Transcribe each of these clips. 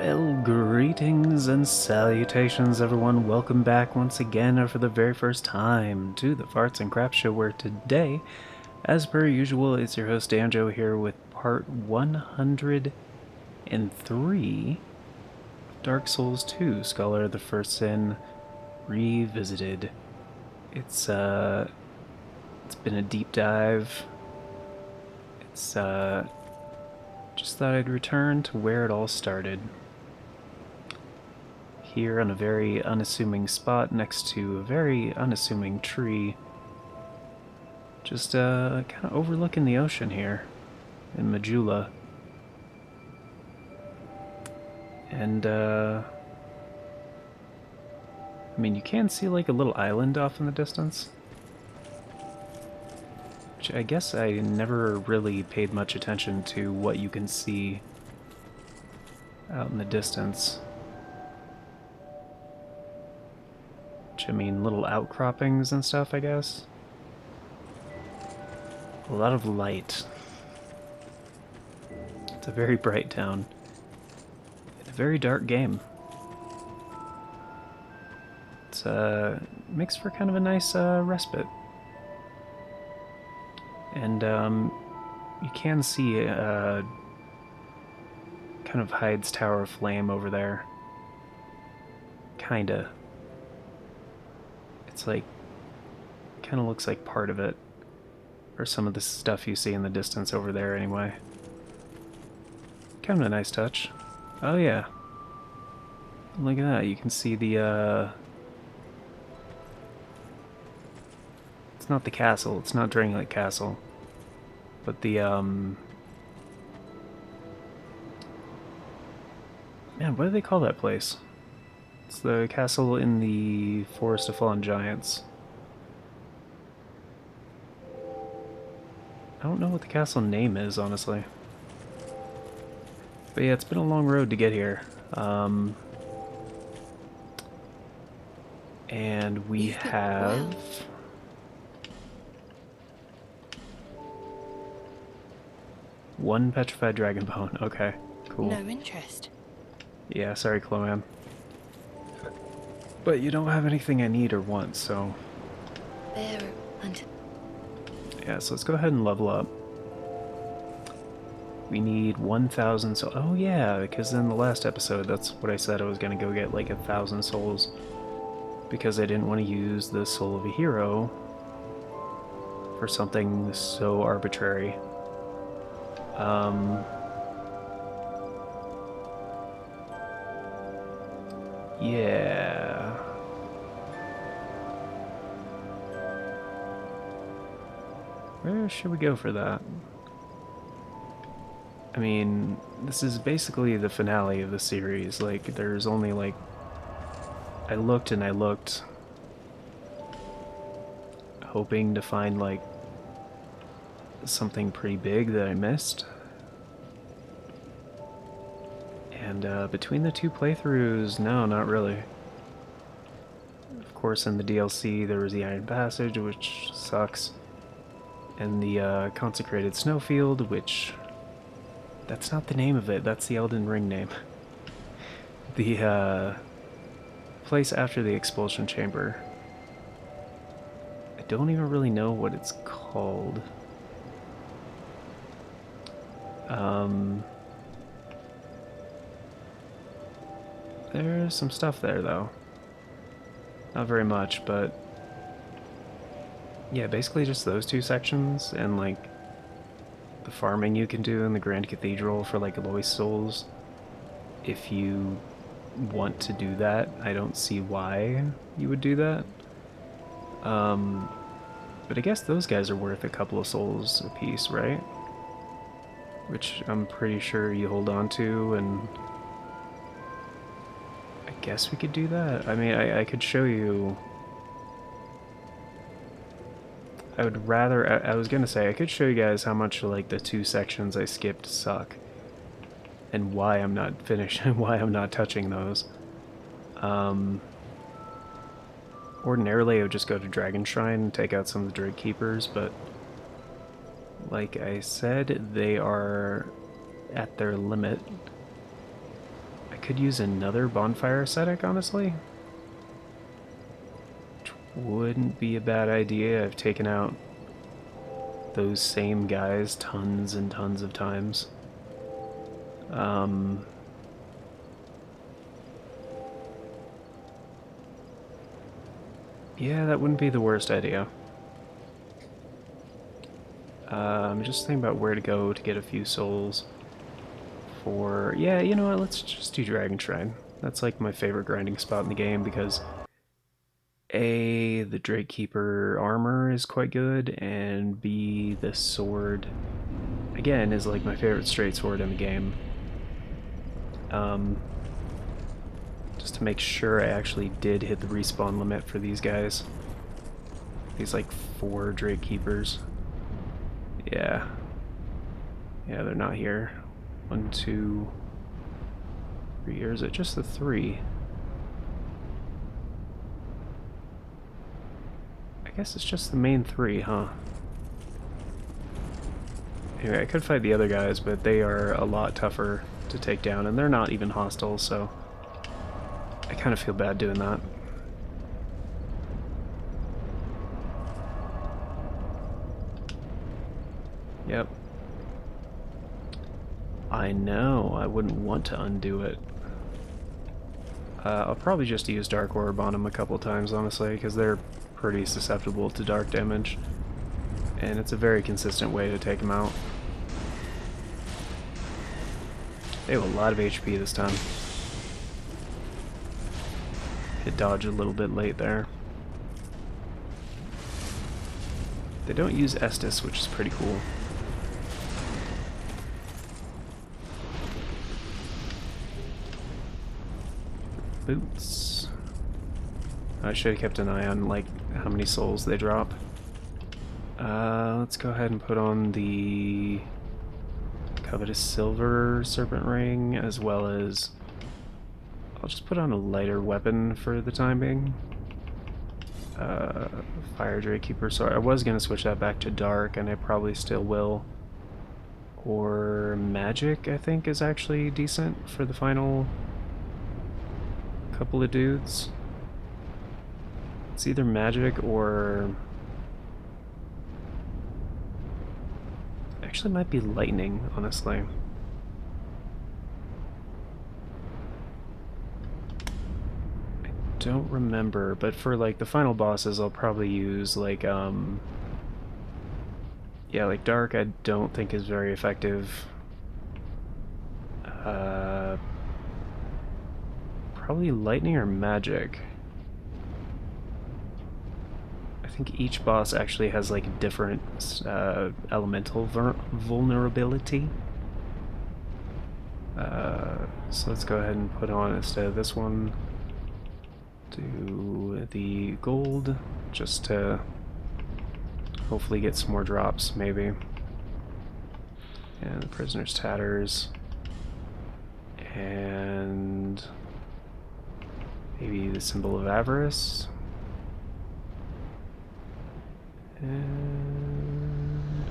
Well, greetings and salutations, everyone. Welcome back once again, or for the very first time, to the Farts and Crap Show, where today, as per usual, it's your host Danjo here with part 103 Dark Souls 2 Scholar of the First Sin Revisited. It's been a deep dive. It's just thought I'd return to where it all started. Here on a very unassuming spot next to a very unassuming tree. Just kind of overlooking the ocean here in Majula. And I mean, you can see like a little island off in the distance, which I guess I never really paid much attention to what you can see out in the distance. Which, I mean, little outcroppings and stuff, I guess. A lot of light. It's a very bright town. It's a very dark game. It's makes for kind of a nice respite. And you can see kind of Hyde's Tower of Flame over there. Kinda. It's like, kind of looks like part of it. Or some of the stuff you see in the distance over there anyway. Kind of a nice touch. Oh yeah. Look at that, you can see the it's not the castle, it's not Drangleic Castle. But the man, what do they call that place? It's the castle in the Forest of Fallen Giants. I don't know what the castle name is, honestly. But yeah, it's been a long road to get here. And we have... one petrified dragon bone. Okay, cool. No interest. Yeah, sorry, Chloe. But you don't have anything I need or want, so... There and... Yeah, so let's go ahead and level up. We need 1,000 souls. Oh yeah, because in the last episode, that's what I said I was going to go get, like, 1,000 souls. Because I didn't want to use the soul of a hero for something so arbitrary. Yeah. Where should we go for that? I mean, this is basically the finale of the series. Like, there's only, like... I looked and I looked, hoping to find, like, something pretty big that I missed. And between the two playthroughs, no, not really. Of course, in the DLC, there was the Iron Passage, which sucks. And the Consecrated Snowfield, which... that's not the name of it, that's the Elden Ring name. The place after the Expulsion Chamber. I don't even really know what it's called. There's some stuff there, though. Not very much, but... yeah, basically just those two sections, and, like, the farming you can do in the Grand Cathedral for, like, Lois souls. If you want to do that, I don't see why you would do that. But I guess those guys are worth a couple of souls apiece, right? Which I'm pretty sure you hold on to, and... I guess we could do that. I mean, I could show you... I would rather... I was gonna say, I could show you guys how much, like, the two sections I skipped suck. And why I'm not finishing, why I'm not touching those. Ordinarily, I would just go to Dragon Shrine and take out some of the Druid Keepers, but... like I said, they are at their limit. I could use another bonfire ascetic, honestly. Which wouldn't be a bad idea. I've taken out those same guys tons and tons of times. Yeah, that wouldn't be the worst idea. I'm just thinking about where to go to get a few souls for... Yeah, you know what, let's just do Dragon Shrine. That's like my favorite grinding spot in the game because A, the Drake Keeper armor is quite good, and B, the sword, again, is like my favorite straight sword in the game. Just to make sure I actually did hit the respawn limit for these guys. These like 4 Drake Keepers. Yeah. Yeah, they're not here. 1, 2, 3, or is it just the 3? I guess it's just the main 3, huh? Anyway, I could fight the other guys, but they are a lot tougher to take down, and they're not even hostile, so I kind of feel bad doing that. Yep. I know, I wouldn't want to undo it. I'll probably just use Dark Orb on them a couple times, honestly, because they're pretty susceptible to dark damage. And it's a very consistent way to take them out. They have a lot of HP this time. Hit dodge a little bit late there. They don't use Estus, which is pretty cool. Boots. I should have kept an eye on like how many souls they drop. Let's go ahead and put on the Covetous Silver Serpent Ring, as well as I'll just put on a lighter weapon for the time being. Fire Drake Keeper. So I was going to switch that back to Dark, and I probably still will. Or Magic, I think, is actually decent for the final couple of dudes. It's either Magic or... Actually might be Lightning, honestly. I don't remember, but for like the final bosses I'll probably use like yeah, like Dark I don't think is very effective. Probably Lightning or Magic. I think each boss actually has like a different elemental vulnerability. So let's go ahead and put on, instead of this one, do the gold, just to hopefully get some more drops, maybe. And the Prisoner's Tatters. And maybe the Symbol of Avarice. And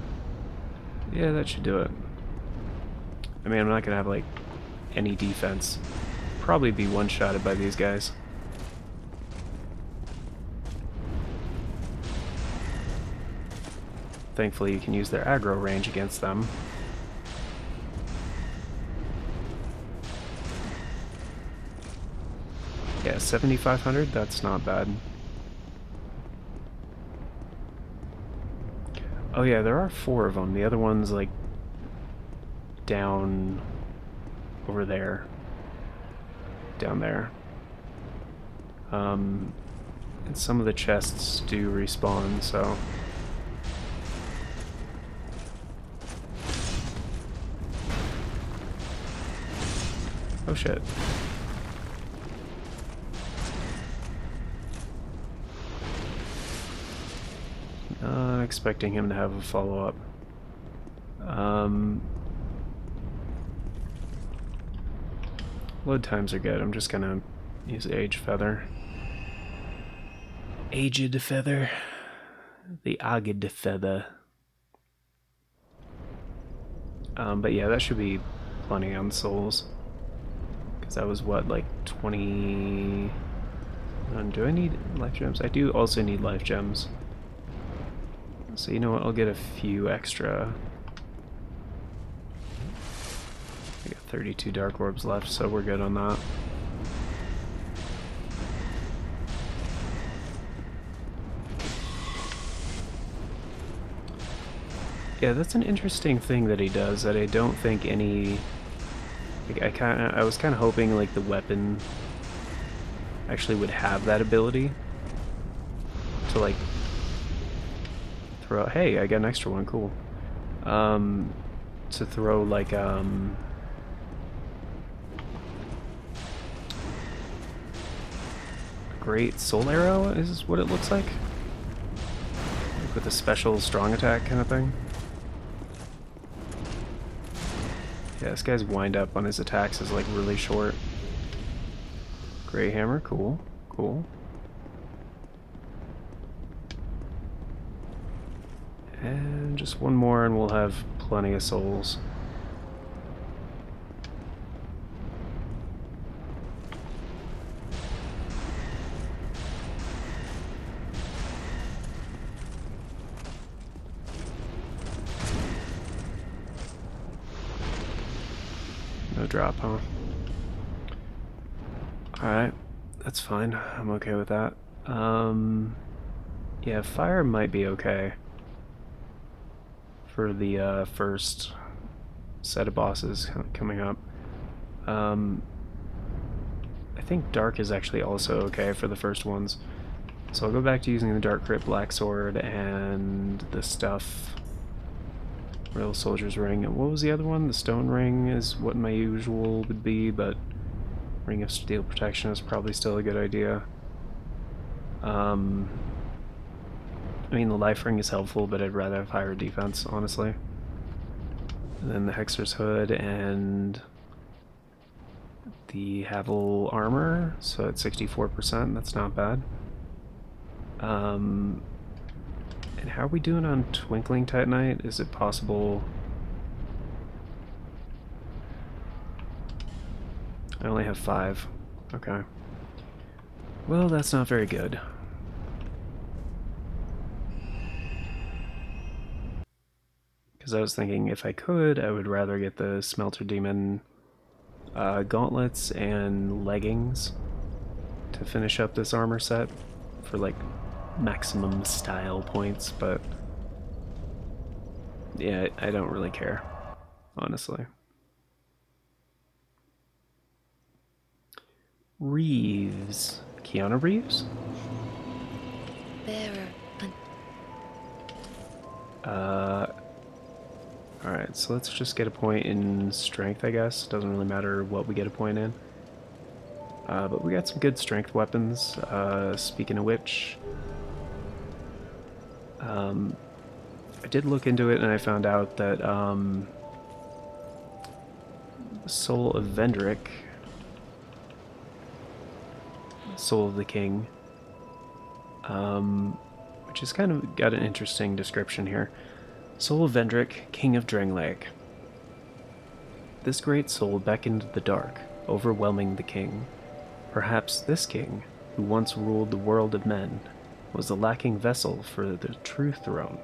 yeah, that should do it. I mean, I'm not gonna have like any defense. Probably be one-shotted by these guys. Thankfully, you can use their aggro range against them. Yeah, 7,500, that's not bad. Oh yeah, there are 4 of them. The other one's like down over there. Down there. And some of the chests do respawn, so... Oh shit. Not expecting him to have a follow-up. Load times are good. I'm just gonna use Age Feather. Aged Feather. The Aged Feather. But yeah, that should be plenty on souls. Because that was what, like 20... do I need life gems? I do also need life gems. So you know what, I'll get a few extra. I got 32 dark orbs left, so we're good on that. Yeah, that's an interesting thing that he does that I don't think any... Like, I was kind of hoping like the weapon actually would have that ability to like throw... Hey, I got an extra one, cool. To throw like great soul arrow is what it looks like with a special strong attack kind of thing. Yeah, this guy's wind up on his attacks is like really short. Grey hammer, cool, cool. And just one more and we'll have plenty of souls. No drop, huh? Alright, that's fine. I'm okay with that. Yeah, fire might be okay for the first set of bosses coming up. I think dark is actually also okay for the first ones. So I'll go back to using the Dark Crit Black Sword and the stuff. Royal Soldier's Ring. And what was the other one? The Stone Ring is what my usual would be, but Ring of Steel Protection is probably still a good idea. I mean, the Life Ring is helpful, but I'd rather have higher defense, honestly. And then the Hexer's Hood and the Havel Armor, so at 64%, that's not bad. And how are we doing on Twinkling Titanite? Is it possible... I only have 5. Okay. Well, that's not very good. Because I was thinking if I could, I would rather get the Smelter Demon gauntlets and leggings to finish up this armor set for like maximum style points, but yeah, I don't really care, honestly. Reeves. Keanu Reeves? Bearer. Alright, so let's just get a point in strength, I guess. Doesn't really matter what we get a point in. But we got some good strength weapons. Speaking of which, I did look into it and I found out that Soul of Vendrick, Soul of the King, which has kind of got an interesting description here. Soul of Vendrick, King of Drangleic. This great soul beckoned the dark, overwhelming the king. Perhaps this king, who once ruled the world of men, was the lacking vessel for the true throne.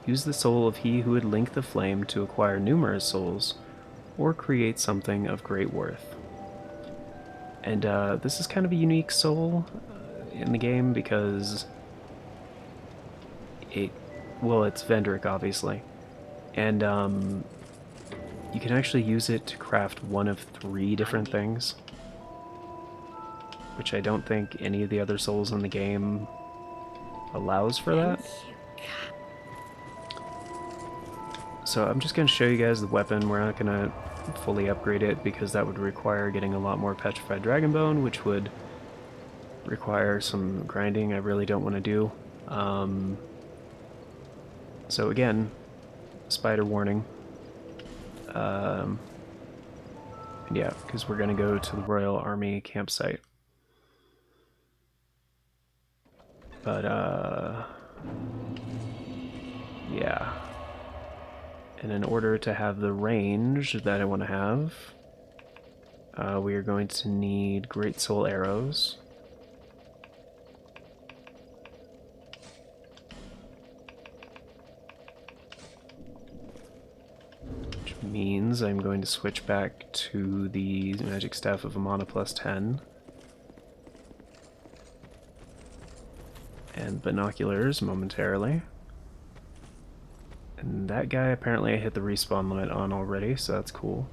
Use the soul of he who would link the flame to acquire numerous souls, or create something of great worth. And this is kind of a unique soul in the game because it's Vendrick, obviously. And you can actually use it to craft one of 3 different things, which I don't think any of the other souls in the game allows for that. So I'm just going to show you guys the weapon. We're not going to fully upgrade it because that would require getting a lot more Petrified Dragon Bone, which would require some grinding I really don't want to do. So again, spider warning. Yeah, because we're going to go to the Royal Army campsite. But, yeah. And in order to have the range that I want to have, We are going to need Great Soul Arrows. Which means I'm going to switch back to the Magic Staff of Amana plus 10. And binoculars momentarily. And that guy, apparently I hit the respawn limit on already, so that's cool.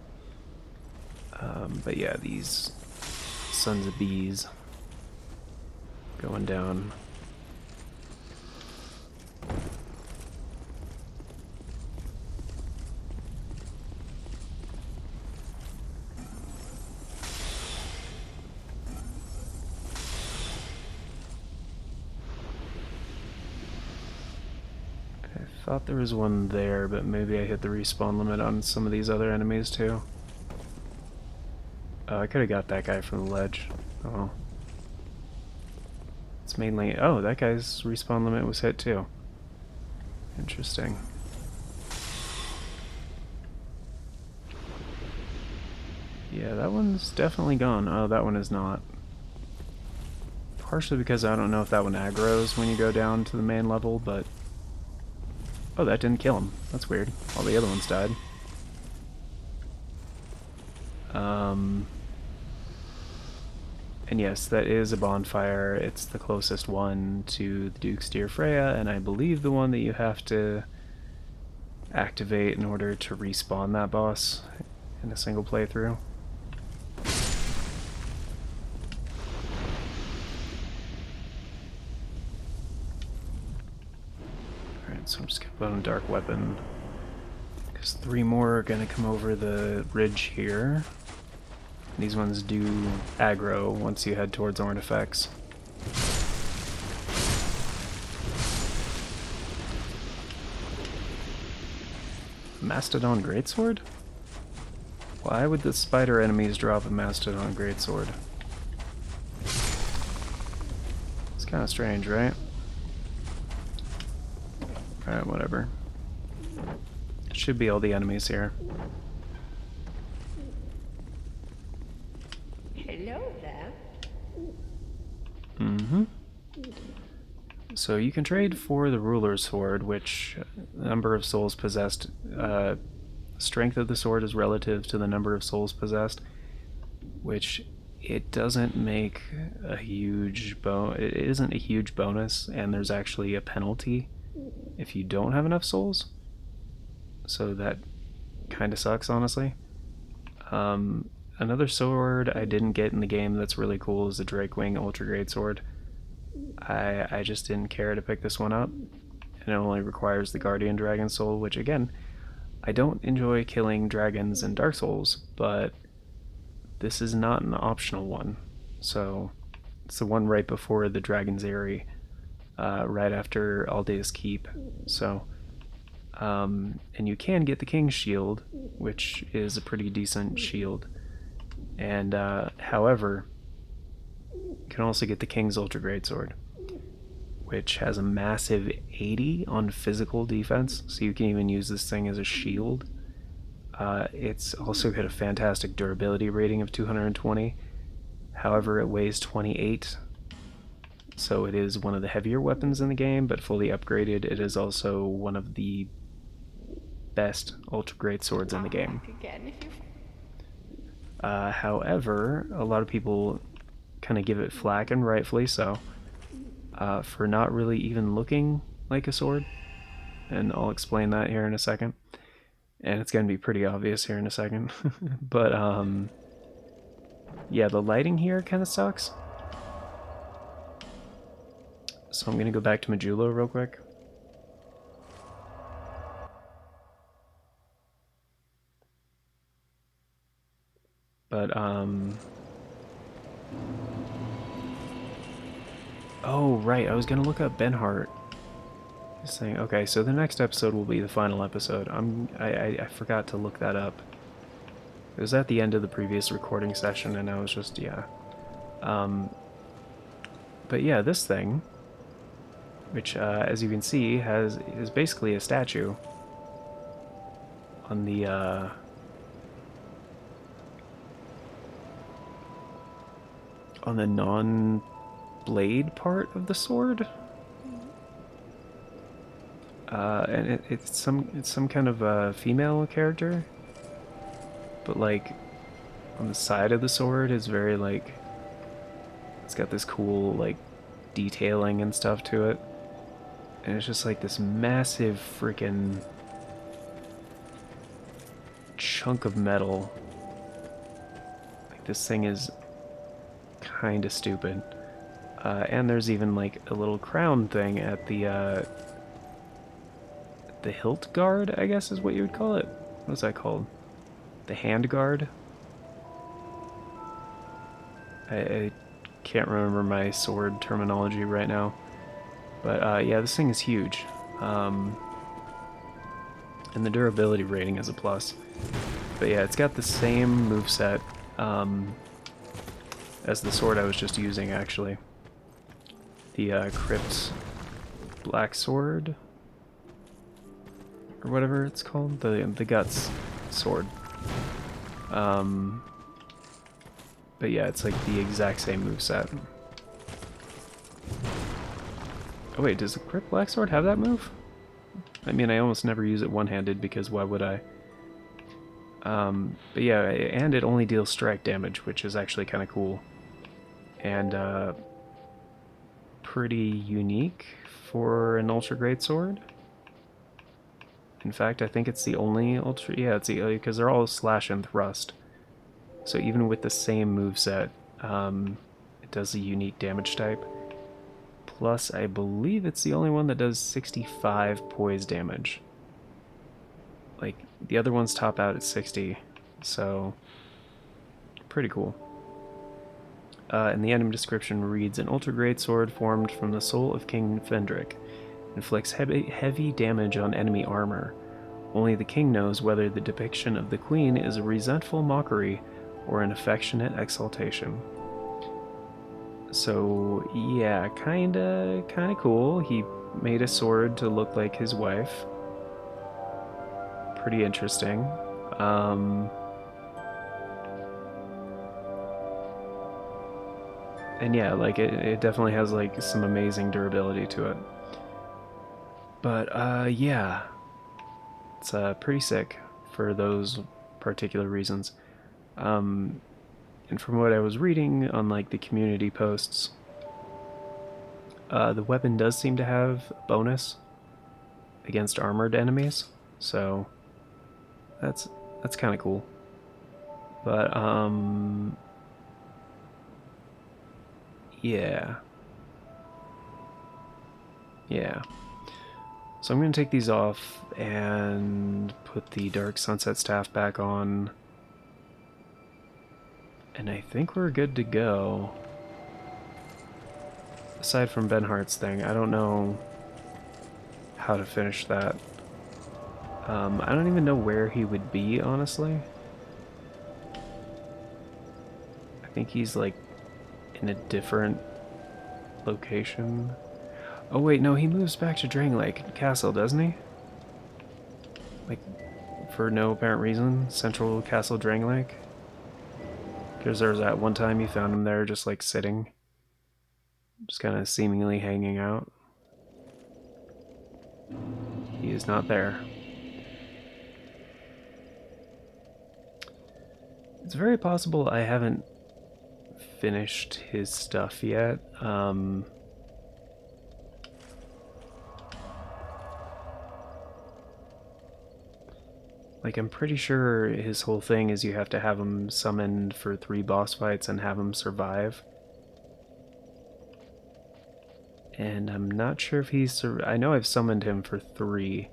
But yeah, these sons of bees going down. I thought there was one there, but maybe I hit the respawn limit on some of these other enemies too. I could have got that guy from the ledge. Oh. It's mainly... Oh, that guy's respawn limit was hit too. Interesting. Yeah, that one's definitely gone. Oh, that one is not. Partially because I don't know if that one aggroes when you go down to the main level, but... Oh, that didn't kill him. That's weird. All the other ones died. And yes, that is a bonfire. It's the closest one to the Duke's Dear Freya, and I believe the one that you have to activate in order to respawn that boss in a single playthrough. Alright, so I'm just gonna put on a dark weapon, because 3 more are gonna come over the ridge here. These ones do aggro once you head towards Ornifex. Mastodon Greatsword? Why would the spider enemies drop a Mastodon Greatsword? It's kind of strange, right? Alright, whatever. It should be all the enemies here. Hello there. Mm-hmm. So you can trade for the Ruler's Sword, which number of souls possessed, strength of the sword is relative to the number of souls possessed, which it doesn't make a huge it isn't a huge bonus, and there's actually a penalty if you don't have enough souls. So that kind of sucks, honestly. Another sword I didn't get in the game that's really cool is the Drakewing Ultra Great Sword. I just didn't care to pick this one up, and it only requires the Guardian Dragon Soul, which again, I don't enjoy killing dragons in Dark Souls, but this is not an optional one. So it's the one right before the Dragon's Eyrie, right after Aldea's Keep. So, and you can get the King's Shield, which is a pretty decent shield. And however, you can also get the King's Ultra Greatsword, which has a massive 80 on physical defense, so you can even use this thing as a shield. It's also got a fantastic durability rating of 220. However, it weighs 28, so it is one of the heavier weapons in the game, but fully upgraded, it is also one of the best Ultra Great Swords in the game. However, a lot of people kind of give it flack, and rightfully so, for not really even looking like a sword, and I'll explain that here in a second. And it's going to be pretty obvious here in a second. But, yeah, the lighting here kind of sucks. So I'm going to go back to Majula real quick. But, oh, right, I was going to look up Benhart. Just saying, okay, so the next episode will be the final episode. I forgot to look that up. It was at the end of the previous recording session, and I was just, yeah. But yeah, this thing, which, as you can see, is basically a statue on the, on the non-blade part of the sword. And it's some kind of a female character, but like on the side of the sword is very like it's got this cool like detailing and stuff to it, and it's just like this massive freaking chunk of metal. Like this thing is kind of stupid. And there's even like a little crown thing at the hilt guard, I guess is what you would call it. What's that called? The hand guard. I can't remember my sword terminology right now, but yeah, this thing is huge. And the durability rating is a plus. But yeah, it's got the same moveset as the sword I was just using, actually. The Crypt Black Sword, or whatever it's called, the Guts Sword. But yeah, it's like the exact same moveset. Oh wait, does the Crypt Black Sword have that move? I mean, I almost never use it one-handed because why would I? But yeah, and it only deals strike damage, which is actually kind of cool. And pretty unique for an ultra great sword. In fact, I think it's the only ultra. Yeah, it's because they're all slash and thrust. So even with the same moveset, it does a unique damage type. Plus, I believe it's the only one that does 65 poise damage. Like, the other ones top out at 60, so pretty cool. And the item description reads, an ultra great sword formed from the soul of King Fendrick. Inflicts heavy damage on enemy armor. Only the king knows whether the depiction of the queen is a resentful mockery or an affectionate exaltation. So yeah, kinda cool. He made a sword to look like his wife. Pretty interesting. And yeah, like it definitely has like some amazing durability to it. But yeah, it's pretty sick for those particular reasons. Um, and from what I was reading on like the community posts, the weapon does seem to have a bonus against armored enemies, so that's kind of cool. But yeah, yeah. So I'm gonna take these off and put the Dark Sunset Staff back on. And I think we're good to go. Aside from Benhart's thing, I don't know how to finish that. I don't even know where he would be, honestly. I think he's like in a different location. Oh wait, no, he moves back to Drangleic Castle, doesn't he? Like, for no apparent reason, Central Castle Drangleic? Because there was that one time you found him there just like sitting. Just kind of seemingly hanging out. He is not there. It's very possible I haven't finished his stuff yet. Like, I'm pretty sure his whole thing is you have to have him summoned for 3 boss fights and have him survive. And I'm not sure if he's... I know I've summoned him for 3.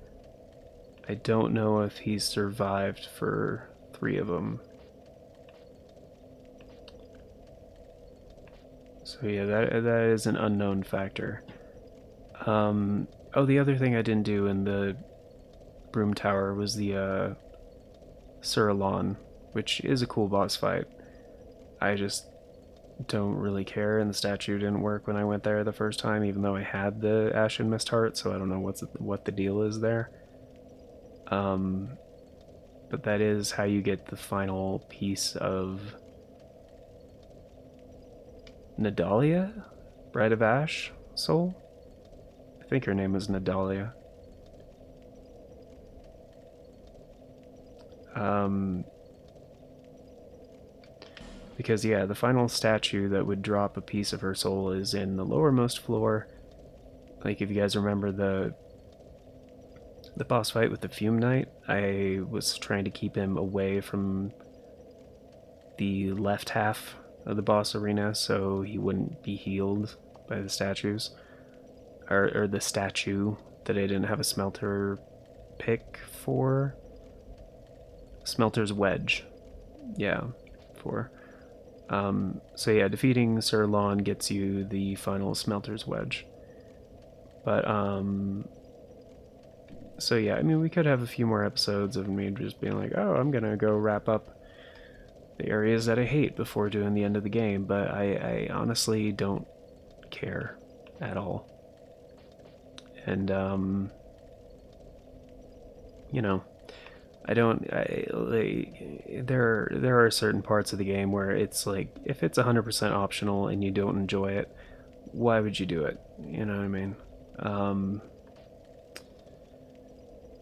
I don't know if he's survived for 3 of them. So yeah, that is an unknown factor. Oh, the other thing I didn't do in the Broom Tower was the Suralon, which is a cool boss fight. I just don't really care, and the statue didn't work when I went there the first time, even though I had the Ashen Mist Heart, so I don't know what the deal is there. But that is how you get the final piece of Nadalia? Bride of Ash? Soul? I think her name is Nadalia. Because, yeah, the final statue that would drop a piece of her soul is in the lowermost floor. Like, if you guys remember the boss fight with the Fume Knight, I was trying to keep him away from the left half of the boss arena so he wouldn't be healed by the statues. Or the statue that I didn't have a smelter pick for. Smelter's Wedge. Yeah, for. So yeah, defeating Sir Lon gets you the final Smelter's Wedge. But, so yeah, I mean, we could have a few more episodes of me just being like, oh, I'm gonna go wrap up the areas that I hate before doing the end of the game, but I honestly don't care at all. And, you know, there are certain parts of the game where it's like, if it's 100% optional and you don't enjoy it, why would you do it? You know what I mean?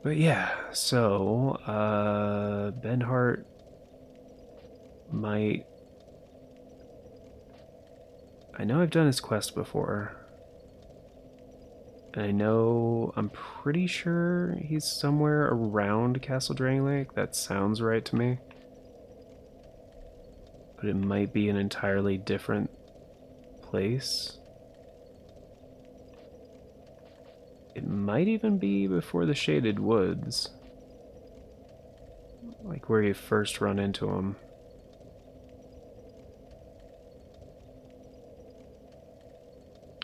But yeah, so, Ben Hart might... I know I've done his quest before. And I know, I'm pretty sure he's somewhere around Castle Drangleic. That sounds right to me. But it might be an entirely different place. It might even be before the Shaded Woods. Like where you first run into him.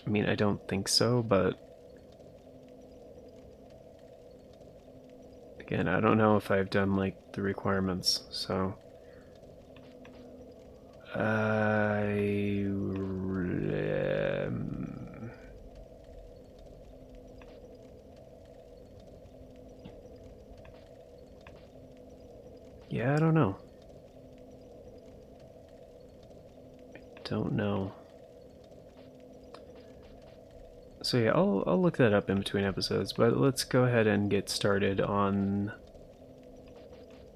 I mean, I don't think so, but... Again, I don't know if I've done, like, the requirements, so... Yeah, I don't know. Don't know. So yeah, I'll look that up in between episodes, but let's go ahead and get started on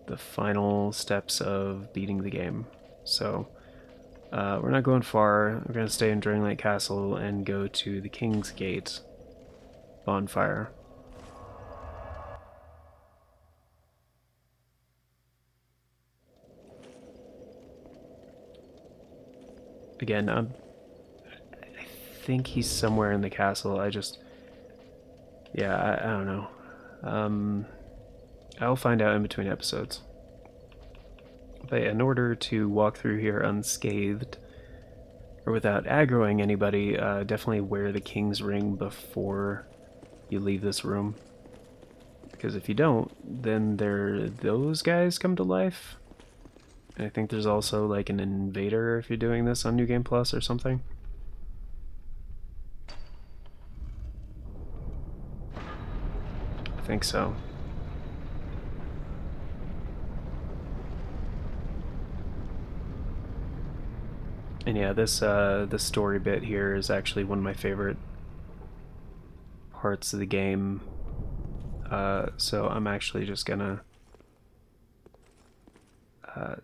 the final steps of beating the game. So, we're not going far. We're going to stay in Drangleic Castle and go to the King's Gate bonfire. Again, I think he's somewhere in the castle. Yeah, I don't know. I'll find out in between episodes. But in order to walk through here unscathed, or without aggroing anybody, definitely wear the King's Ring before you leave this room. Because if you don't, then those guys come to life. And I think there's also like an invader if you're doing this on New Game Plus or something. I think so. And yeah, this story bit here is actually one of my favorite parts of the game. So I'm actually just gonna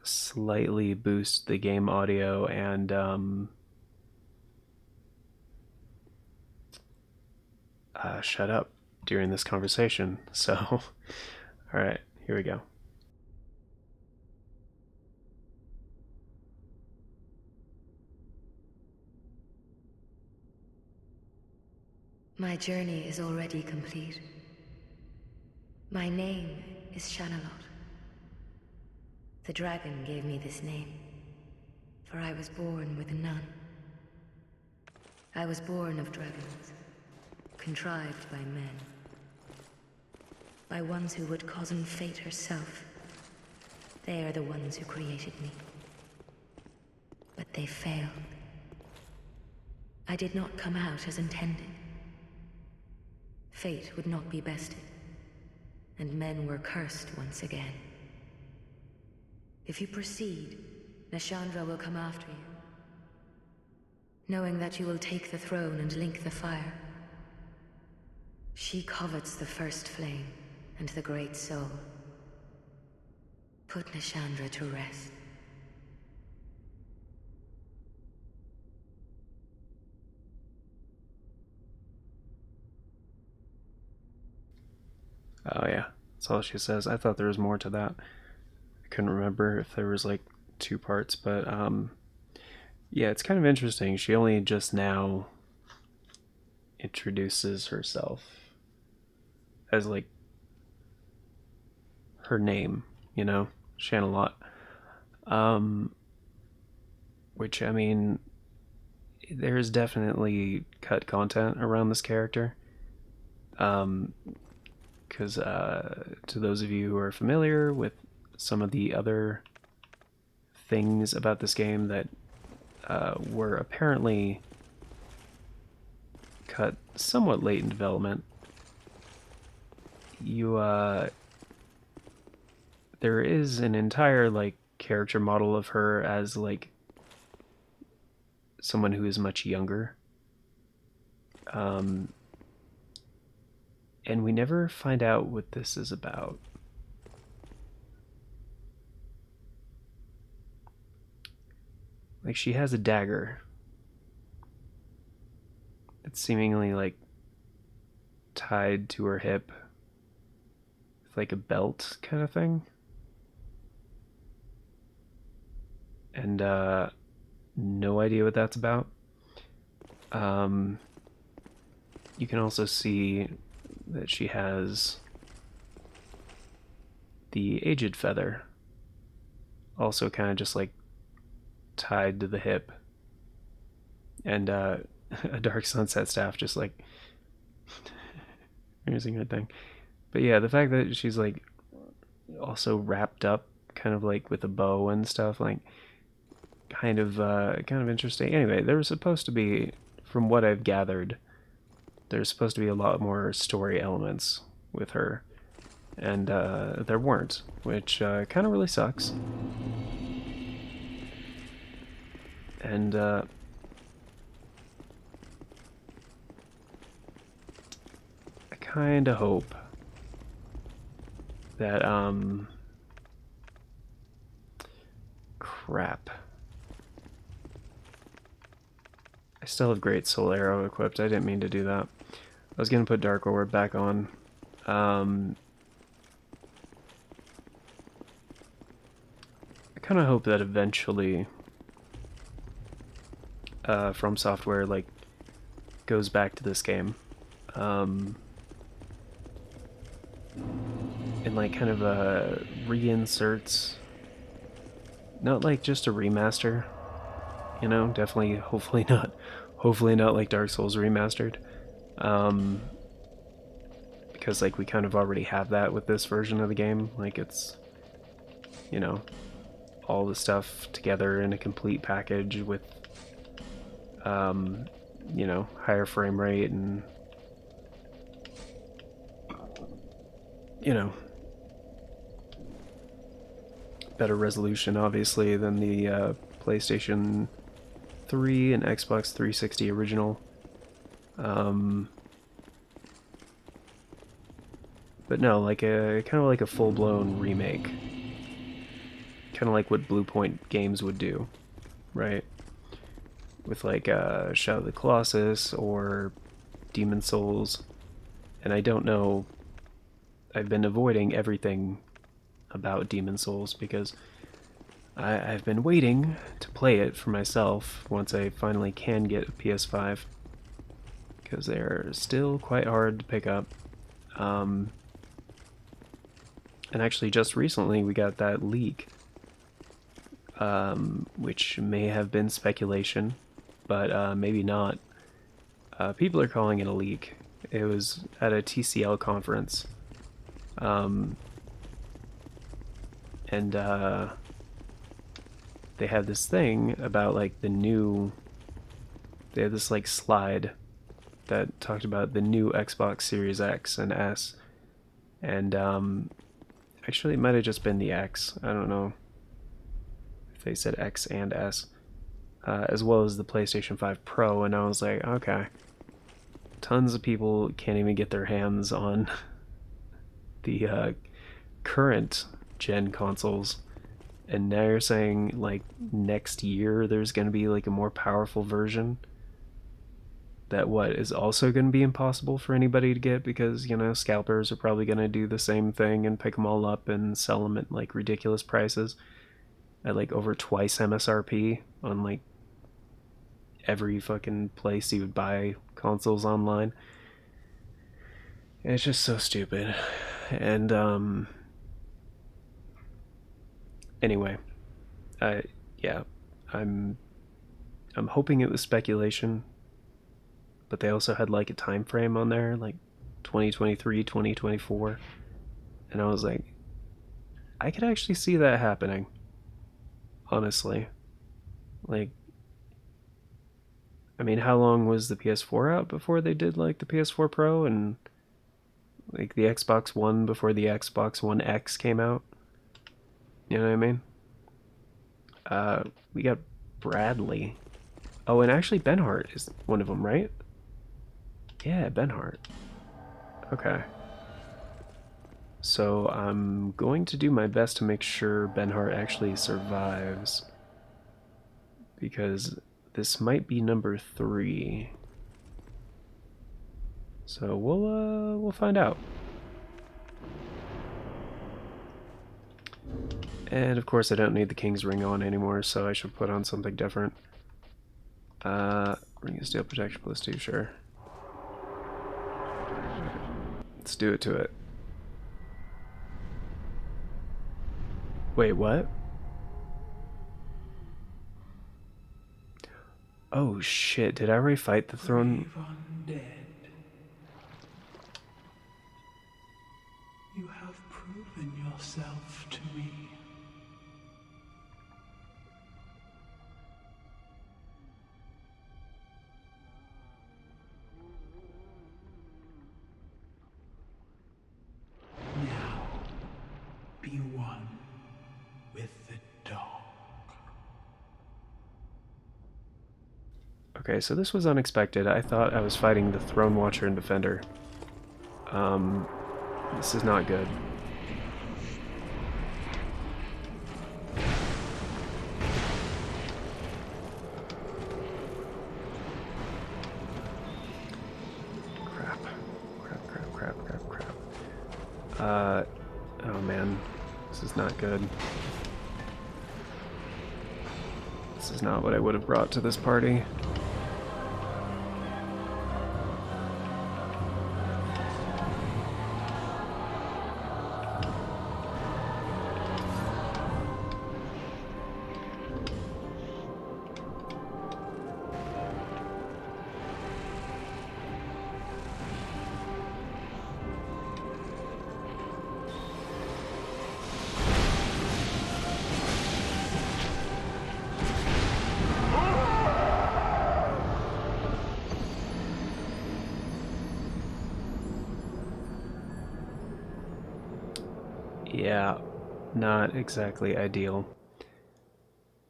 slightly boost the game audio and shut up during this conversation. So, alright, here we go. My journey is already complete. My name is Shanalot. The dragon gave me this name, for I was born with none. I was born of dragons, contrived by men. By ones who would cozen fate herself. They are the ones who created me. But they failed. I did not come out as intended. Fate would not be bested, and men were cursed once again. If you proceed, Nashandra will come after you. knowing that you will take the throne and link the fire. She covets the first flame and the great soul. Put Nishandra to rest. Oh yeah, that's all she says. I thought there was more to that. I couldn't remember if there was like two parts, but yeah, it's kind of interesting. She only just now introduces herself as like her name, you know, Shanalot. Um, which I mean, there's definitely cut content around this character. Um, because to those of you who are familiar with some of the other things about this game that were apparently cut somewhat late in development, you there is an entire like character model of her as like someone who is much younger. Um, and we never find out what this is about. Like she has a dagger. It's seemingly like tied to her hip with like a belt kind of thing. And no idea what that's about. Um, you can also see that she has the aged feather, also kind of just like tied to the hip, and a dark sunset staff just like using her thing. But yeah, the fact that she's like also wrapped up, kind of like with a bow and stuff, like kind of interesting. Anyway, there was supposed to be, from what I've gathered, there's supposed to be a lot more story elements with her, and there weren't, which kind of really sucks. And I kind of hope that crap. I still have Great Soul Arrow equipped. I didn't mean to do that. I was gonna put Dark Orb back on. I kind of hope that eventually From Software like goes back to this game, um, and like kind of reinserts, not like just a remaster, you know, definitely, hopefully not like Dark Souls remastered, um, because like we kind of already have that with this version of the game. Like it's, you know, all the stuff together in a complete package with, um, you know, higher frame rate and, you know, better resolution obviously than the PlayStation 3 and Xbox 360 original. Um, but no, like a kind of like a full-blown remake, kind of like what Blue Point Games would do, right? With like Shadow of the Colossus or Demon Souls. And I don't know, I've been avoiding everything about Demon Souls because I've been waiting to play it for myself once I finally can get a PS5, because they're still quite hard to pick up. Um, and actually, just recently we got that leak, which may have been speculation, but maybe not. People are calling it a leak. It was at a TCL conference. Um, and they had this thing about like the new. They had this like slide that talked about the new Xbox Series X and S, and actually it might have just been the X. I don't know if they said X and S. as well as the PlayStation 5 Pro, and I was like, okay, tons of people can't even get their hands on the current gen consoles, and now you're saying like next year there's going to be like a more powerful version that what is also going to be impossible for anybody to get because scalpers are probably going to do the same thing and pick them all up and sell them at like ridiculous prices at like over twice MSRP on like every fucking place you would buy consoles online. And it's just so stupid. And anyway, I yeah, I'm I'm hoping it was speculation, but they also had like a time frame on there, like 2023, 2024, and I was like, I could actually see that happening. Honestly, like, I mean, how long was the PS4 out before they did like the PS4 Pro and like the Xbox One before the Xbox One X came out? You know what I mean? We got Bradley. Oh, and actually Benhart is one of them, right? Yeah, Benhart. Okay. So I'm going to do my best to make sure Benhart actually survives, because this might be number 3. So we'll find out. And of course I don't need the King's Ring on anymore, so I should put on something different. Ring of Steel Protection +2, sure. Let's do it to it. Wait, what? Oh shit, did I already fight the throne? Undead. You have proven yourself to me. Now, be one with the dog. Okay, so this was unexpected. I thought I was fighting the Throne Watcher and Defender. This is not good. Crap. Crap, crap, crap, crap, crap. Oh man. This is not good. This is not what I would have brought to this party. Yeah, not exactly ideal.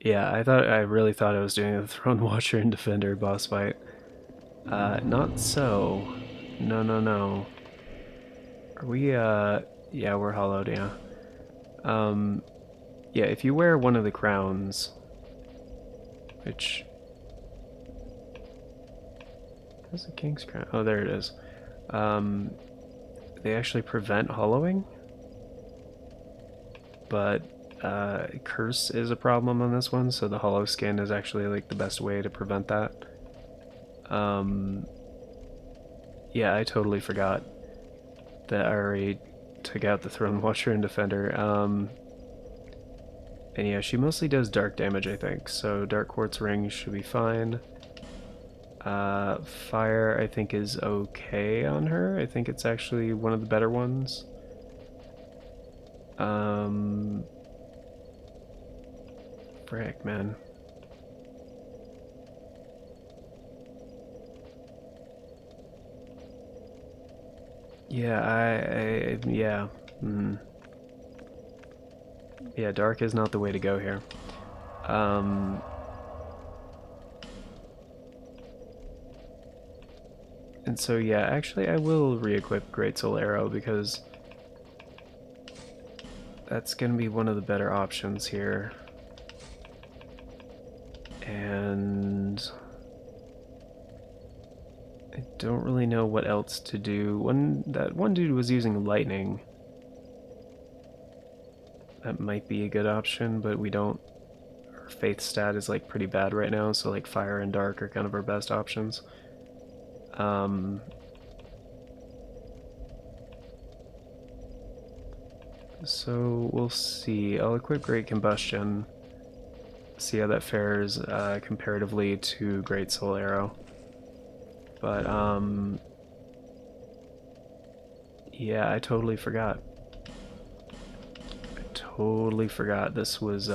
Yeah, I really thought I was doing a Throne Watcher and Defender boss fight. Not so. No, no, no. Are we, yeah, we're hollowed, yeah. Yeah, if you wear one of the crowns, which... Where's the King's Crown? Oh, there it is. They actually prevent hollowing, but curse is a problem on this one, so the hollow skin is actually like the best way to prevent that. Yeah, I totally forgot that I already took out the Throne Watcher and Defender. And yeah, she mostly does dark damage, I think, so Dark Quartz Ring should be fine. Fire, I think, is okay on her. I think it's actually one of the better ones. Frick, man. Yeah, yeah. Yeah, dark is not the way to go here. And so yeah, actually I will re-equip Great Soul Arrow because that's gonna be one of the better options here. And I don't really know what else to do. That one dude was using lightning. That might be a good option, but we don't. Our faith stat is like pretty bad right now, so like fire and dark are kind of our best options. So we'll see. I'll equip Great Combustion. See how that fares comparatively to Great Soul Arrow. But yeah, I totally forgot. I totally forgot this was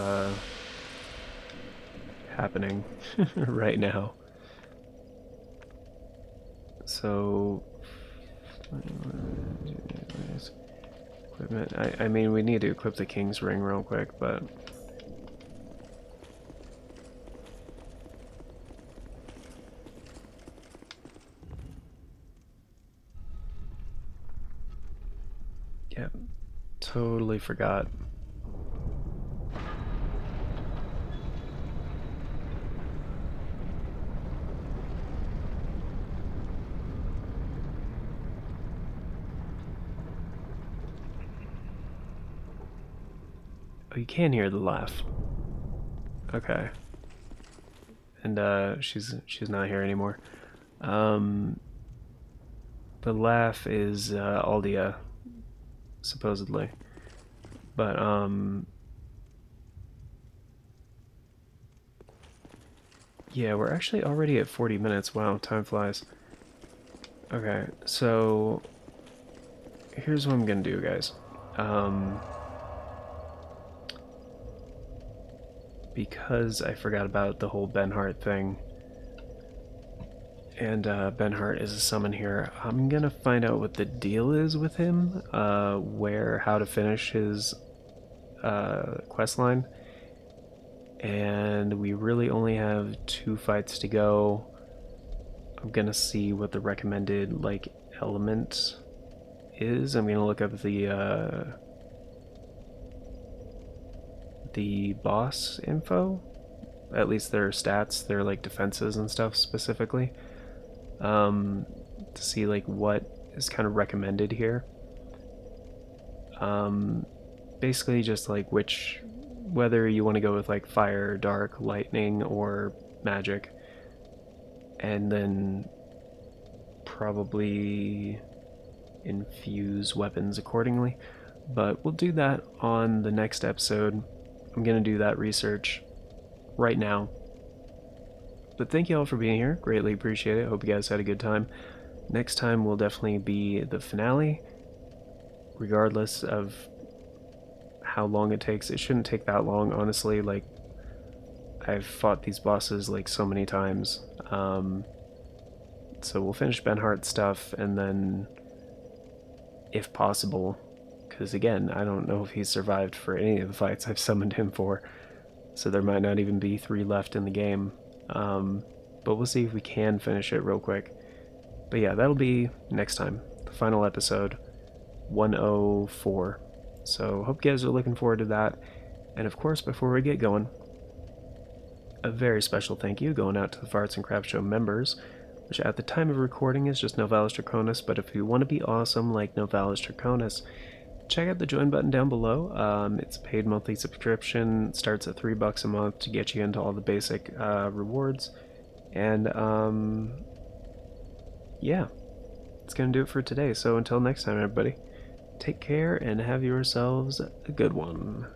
happening right now. So equipment. I mean, we need to equip the King's Ring real quick, but yeah, totally forgot. Oh, you can hear the laugh. Okay. And she's not here anymore. The laugh is Aldia, supposedly. But yeah, we're actually already at 40 minutes. Wow, time flies. Okay, so here's what I'm gonna do, guys. Because I forgot about the whole Benhart thing, and Benhart is a summon here, I'm gonna find out what the deal is with him, how to finish his quest line. And we really only have 2 fights to go. I'm gonna see what the recommended like element is. I'm gonna look up the boss info, at least their stats, their like defenses and stuff specifically, to see like what is kind of recommended here. Basically just like whether you want to go with like fire, dark, lightning, or magic, and then probably infuse weapons accordingly. But we'll do that on the next episode. I'm gonna do that research right now. But thank you all for being here. Greatly appreciate it. Hope you guys had a good time. Next time will definitely be the finale, regardless of how long it takes. It shouldn't take that long, honestly. Like, I've fought these bosses like so many times. So we'll finish Benhart's stuff, and then, if possible, because again, I don't know if he's survived for any of the fights I've summoned him for, so there might not even be 3 left in the game. But we'll see if we can finish it real quick. But yeah, that'll be next time, the final episode, 104. So hope you guys are looking forward to that. And of course, before we get going, a very special thank you going out to the Farts and Crap Show members, which at the time of recording is just Novalis Draconis, but if you want to be awesome like Novalis Draconis, check out the join button down below. It's a paid monthly subscription. It starts at $3 a month to get you into all the basic rewards. And yeah, it's going to do it for today. So until next time, everybody, take care and have yourselves a good one.